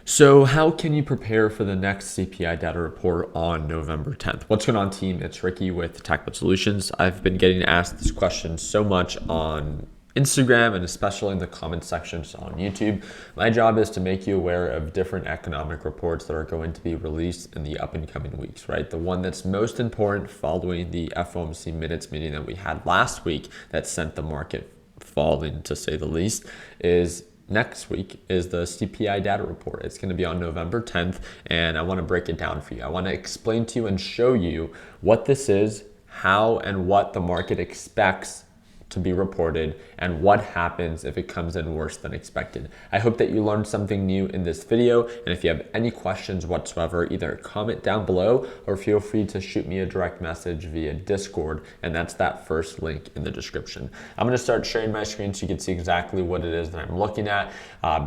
So how can you prepare for the next CPI data report on November 10th? What's going on, team? It's Ricky with Tactical Solutions. I've been getting asked this question so much on Instagram and especially in the comment sections on YouTube. My job is to make you aware of different economic reports that are going to be released in the up and coming weeks, right? The one that's most important following the FOMC minutes meeting that we had last week that sent the market falling, to say the least, is next week is the CPI data report. It's going to be on November 10th, and I want to break it down for you. I want to explain to you and show you what this is, how and what the market expects to be reported, and what happens if it comes in worse than expected. I hope that you learned something new in this video, and if you have any questions whatsoever, either comment down below or feel free to shoot me a direct message via Discord, and that's that first link in the description. I'm going to start sharing my screen so you can see exactly what it is that I'm looking at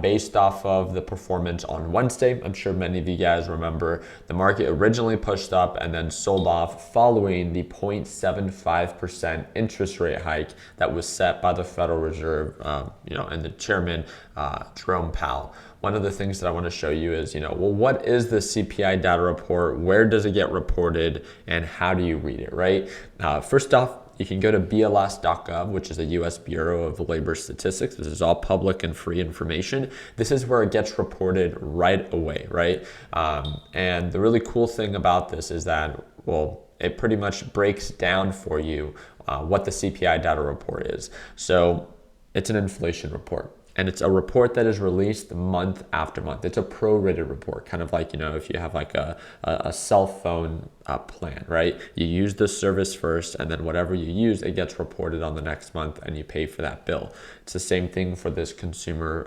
based off of the performance on Wednesday. I'm sure many of you guys remember the market originally pushed up and then sold off following the 0.75% interest rate hike that was set by the Federal Reserve, and the chairman, Jerome Powell. One of the things that I want to show you is, well, what is the CPI data report? Where does it get reported? And how do you read it, right? First off, you can go to BLS.gov, which is the U.S. Bureau of Labor Statistics. This is all public and free information. This is where it gets reported right away, right? And the really cool thing about this is that, well, it pretty much breaks down for you what the CPI data report is. So it's an inflation report, and it's a report that is released month after month. It's a prorated report, kind of like, if you have like a cell phone plan, right? You use the service first, and then whatever you use, it gets reported on the next month, and you pay for that bill. It's the same thing for this consumer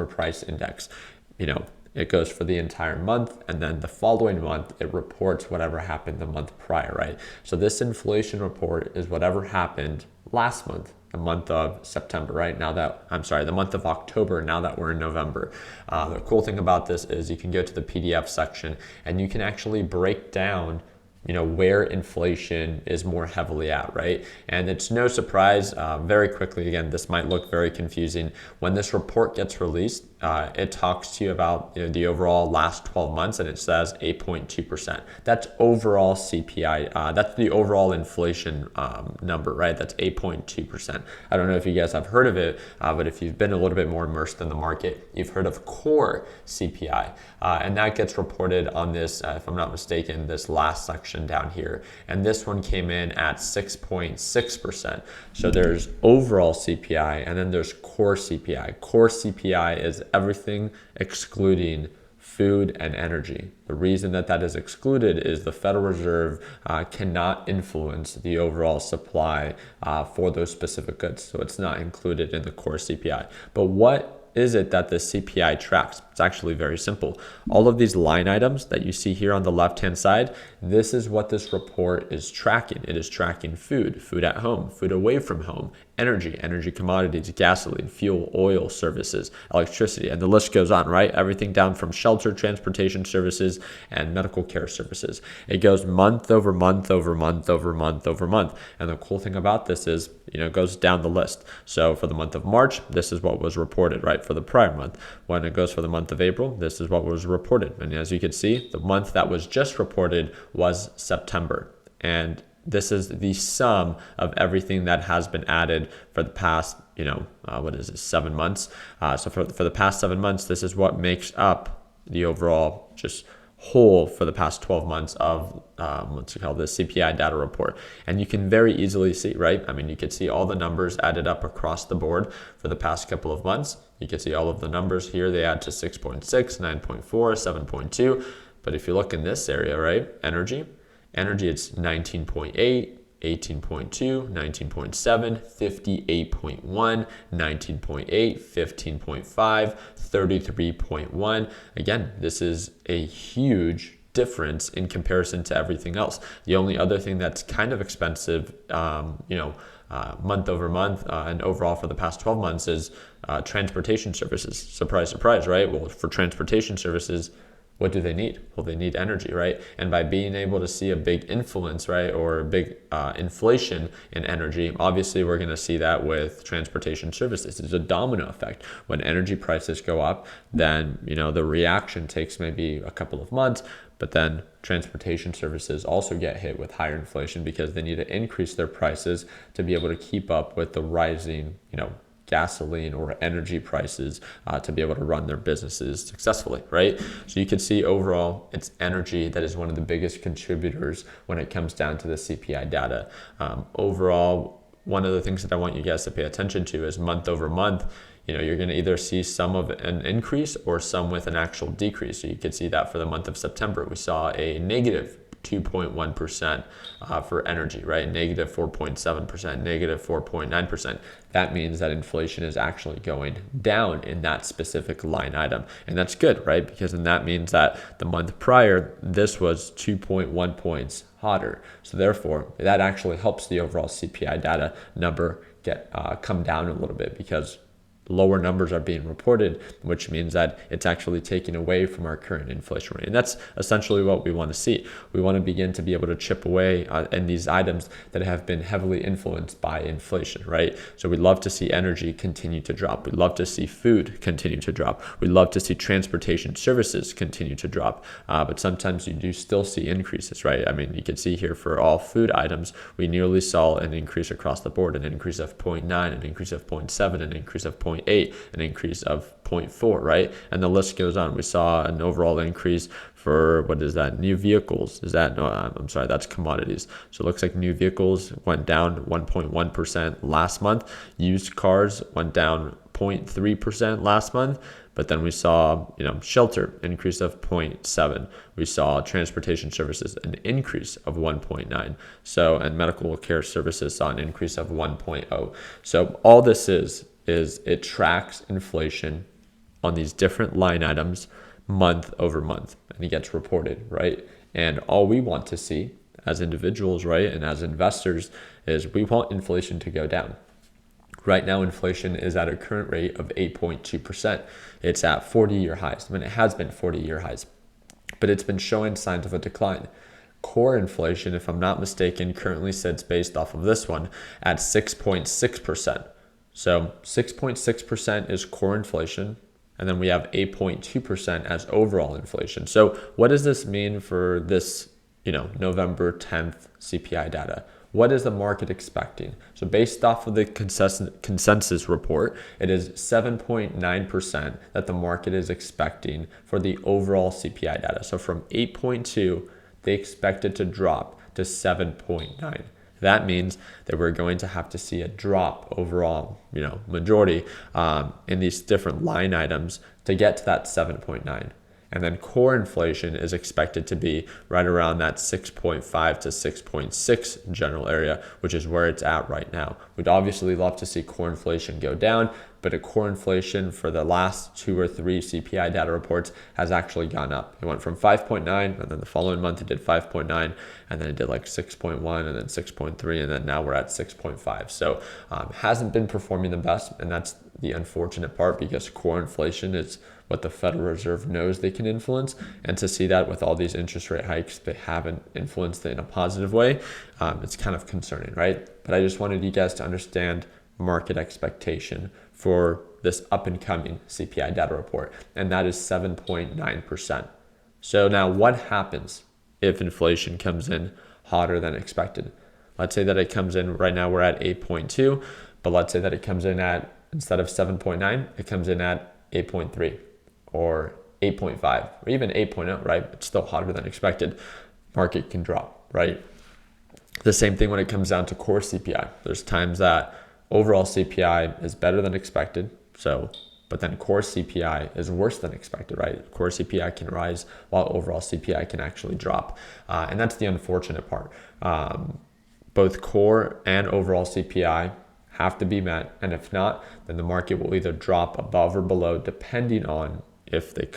price index. It goes for the entire month, and then the following month, it reports whatever happened the month prior, right? So this inflation report is whatever happened last month, the month of September, right? The month of October, now that we're in November. The cool thing about this is you can go to the PDF section and you can actually break down where inflation is more heavily at, right? And it's no surprise, very quickly, again, this might look very confusing. When this report gets released, it talks to you about the overall last 12 months, and it says 8.2%. That's overall CPI. That's the overall inflation number, right? That's 8.2%. I don't know if you guys have heard of it, but if you've been a little bit more immersed in the market, you've heard of core CPI, and that gets reported on this, if I'm not mistaken, this last section down here, and this one came in at 6.6%. So there's overall CPI, and then there's core CPI. Core CPI is everything excluding food and energy. The reason that is excluded is the Federal Reserve cannot influence the overall supply for those specific goods, so it's not included in the core CPI. But what is it that the CPI tracks? It's actually very simple. All of these line items that you see here on the left-hand side, this is what this report is tracking. It is tracking food, food at home, food away from home, energy commodities, gasoline, fuel, oil, services, electricity, and the list goes on, right? Everything down from shelter, transportation services, and medical care services. It goes month over month over month over month over month. And the cool thing about this is, it goes down the list. So for the month of March, this is what was reported, right, for the prior month. When it goes for the month of April, this is what was reported. And as you can see, the month that was just reported was September. And this is the sum of everything that has been added for the past, 7 months. So for the past 7 months, this is what makes up the overall just whole for the past 12 months of the CPI data report. And you can very easily see, right? I mean, you can see all the numbers added up across the board for the past couple of months. You can see all of the numbers here. They add to 6.6, 9.4, 7.2. But if you look in this area, right, energy, it's 19.8, 18.2, 19.7, 58.1, 19.8, 15.5, 33.1. Again, this is a huge difference in comparison to everything else. The only other thing that's kind of expensive, month over month and overall for the past 12 months is transportation services. Surprise, surprise, right? Well, for transportation services, What do they need? Well, they need energy, right? And by being able to see a big influence, right, or a big inflation in energy, obviously we're going to see that with transportation services. It's a domino effect. When energy prices go up, then the reaction takes maybe a couple of months, but then transportation services also get hit with higher inflation because they need to increase their prices to be able to keep up with the rising, gasoline or energy prices to be able to run their businesses successfully, right? So you can see overall, it's energy that is one of the biggest contributors when it comes down to the CPI data. Overall, one of the things that I want you guys to pay attention to is month over month, you're going to either see some of an increase or some with an actual decrease. So you could see that for the month of September, we saw a negative 2.1% for energy, right? Negative 4.7%, negative 4.9%. That means that inflation is actually going down in that specific line item. And that's good, right? Because then that means that the month prior, this was 2.1 points hotter. So therefore, that actually helps the overall CPI data number come down a little bit because lower numbers are being reported, which means that it's actually taking away from our current inflation rate. And that's essentially what we want to see. We want to begin to be able to chip away in these items that have been heavily influenced by inflation, right? So we'd love to see energy continue to drop. We'd love to see food continue to drop. We'd love to see transportation services continue to drop. But sometimes you do still see increases, right? I mean, you can see here for all food items, we nearly saw an increase across the board, an increase of 0.9, an increase of 0.7, an increase of 0.8, an increase of 0.4, right? And the list goes on. We saw an overall increase for, what is that, new vehicles. I'm sorry, that's commodities. So it looks like new vehicles went down 1.1% last month. Used cars went down 0.3% last month. But then we saw, shelter increase of 0.7. We saw transportation services an increase of 1.9. So, and medical care services saw an increase of 1.0. So all this is it tracks inflation on these different line items month over month, and it gets reported, right? And all we want to see as individuals, right, and as investors is we want inflation to go down. Right now, inflation is at a current rate of 8.2%. It's at 40-year highs. I mean, it has been 40-year highs, but it's been showing signs of a decline. Core inflation, if I'm not mistaken, currently sits based off of this one at 6.6%. So 6.6% is core inflation, and then we have 8.2% as overall inflation. So what does this mean for this, November 10th CPI data? What is the market expecting? So based off of the consensus report, it is 7.9% that the market is expecting for the overall CPI data. So from 8.2, they expect it to drop to 7.9. That means that we're going to have to see a drop overall, majority in these different line items to get to that 7.9. And then core inflation is expected to be right around that 6.5 to 6.6 general area, which is where it's at right now. We'd obviously love to see core inflation go down, but a core inflation for the last 2 or 3 CPI data reports has actually gone up. It went from 5.9, and then the following month it did 5.9, and then it did like 6.1, and then 6.3, and then now we're at 6.5. So hasn't been performing the best, and that's the unfortunate part because core inflation is what the Federal Reserve knows they can influence. And to see that with all these interest rate hikes, they haven't influenced it in a positive way, it's kind of concerning, right? But I just wanted you guys to understand market expectation for this up and coming CPI data report, and that is 7.9%. So now what happens if inflation comes in hotter than expected? Let's say that it comes in, right now we're at 8.2, but let's say that it comes in at, instead of 7.9, it comes in at 8.3 or 8.5 or even 8.0, right? It's still hotter than expected. Market can drop, right? The same thing when it comes down to core CPI. There's times that overall CPI is better than expected. But then core CPI is worse than expected, right? Core CPI can rise while overall CPI can actually drop. And that's the unfortunate part. Both core and overall CPI have to be met. And if not, then the market will either drop above or below, depending on if it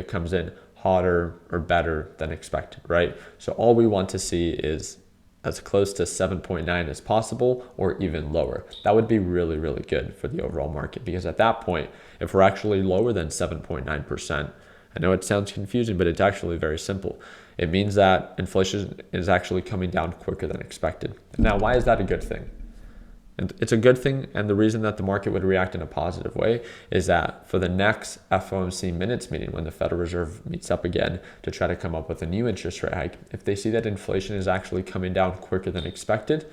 comes in hotter or better than expected, right? So all we want to see is as close to 7.9 as possible or even lower. That would be really, really good for the overall market, because at that point, if we're actually lower than 7.9%, I know it sounds confusing, but it's actually very simple. It means that inflation is actually coming down quicker than expected. Now, why is that a good thing? And it's a good thing, and the reason that the market would react in a positive way is that for the next FOMC minutes meeting, when the Federal Reserve meets up again to try to come up with a new interest rate hike, if they see that inflation is actually coming down quicker than expected,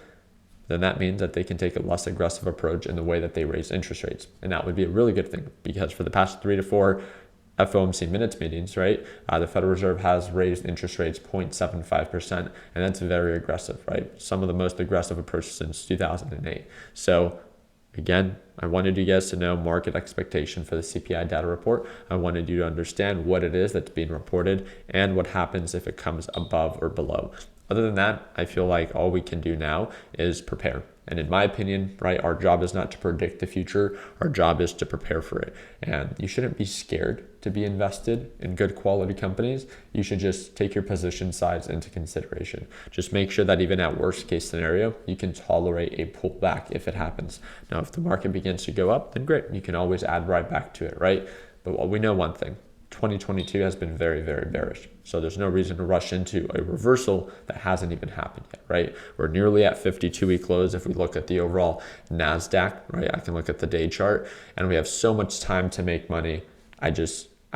then that means that they can take a less aggressive approach in the way that they raise interest rates. And that would be a really good thing, because for the past 3 to 4 FOMC minutes meetings, right, the Federal Reserve has raised interest rates 0.75%, and that's very aggressive, right? Some of the most aggressive approaches since 2008. So again, I wanted you guys to know market expectation for the CPI data report. I wanted you to understand what it is that's being reported and what happens if it comes above or below. Other than that, I feel like all we can do now is prepare. And in my opinion, right, our job is not to predict the future. Our job is to prepare for it. And you shouldn't be scared to be invested in good quality companies. You should just take your position size into consideration. Just make sure that even at worst case scenario, you can tolerate a pullback if it happens. Now, if the market begins to go up, then great. You can always add right back to it, right? But we know one thing. 2022 has been very, very bearish. So there's no reason to rush into a reversal that hasn't even happened yet, right? We're nearly at 52-week lows if we look at the overall NASDAQ, right? I can look at the day chart, and we have so much time to make money. I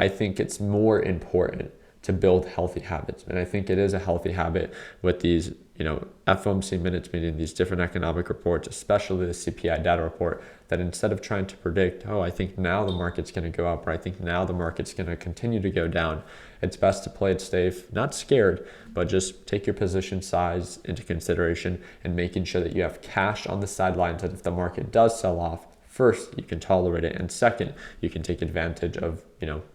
think it's more important to build healthy habits. And I think it is a healthy habit with these, FOMC minutes meeting, these different economic reports, especially the CPI data report, that instead of trying to predict, I think now the market's going to go up, or I think now the market's going to continue to go down, it's best to play it safe, not scared, but just take your position size into consideration and making sure that you have cash on the sidelines, that if the market does sell off, first, you can tolerate it, and second, you can take advantage of,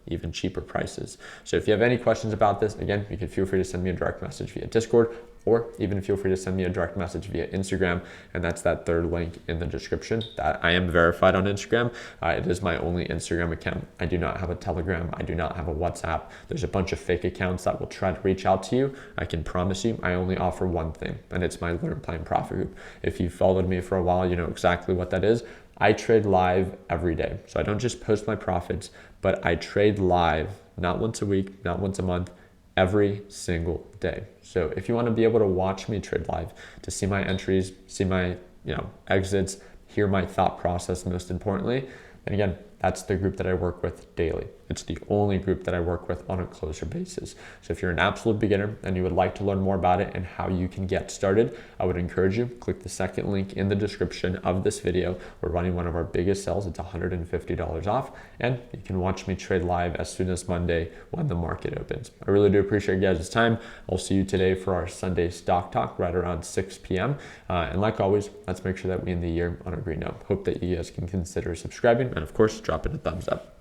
even cheaper prices. So if you have any questions about this, again, you can feel free to send me a direct message via Discord, or even feel free to send me a direct message via Instagram, and that's that third link in the description. That I am verified on Instagram. It is my only Instagram account. I do not have a Telegram. I do not have a WhatsApp. There's a bunch of fake accounts that will try to reach out to you. I can promise you, I only offer one thing, and it's my Learn Plan Profit Group. If you've followed me for a while, you know exactly what that is. I trade live every day. So I don't just post my profits, but I trade live, not once a week, not once a month, every single day. So if you want to be able to watch me trade live, to see my entries, see my exits, hear my thought process most importantly, and again, that's the group that I work with daily. It's the only group that I work with on a closer basis. So if you're an absolute beginner and you would like to learn more about it and how you can get started, I would encourage you, click the second link in the description of this video. We're running one of our biggest sales. It's $150 off, and you can watch me trade live as soon as Monday when the market opens. I really do appreciate you guys' time. I'll see you today for our Sunday stock talk right around 6 p.m. And like always, let's make sure that we end the year on a green note. Hope that you guys can consider subscribing, and of course, drop it a thumbs up.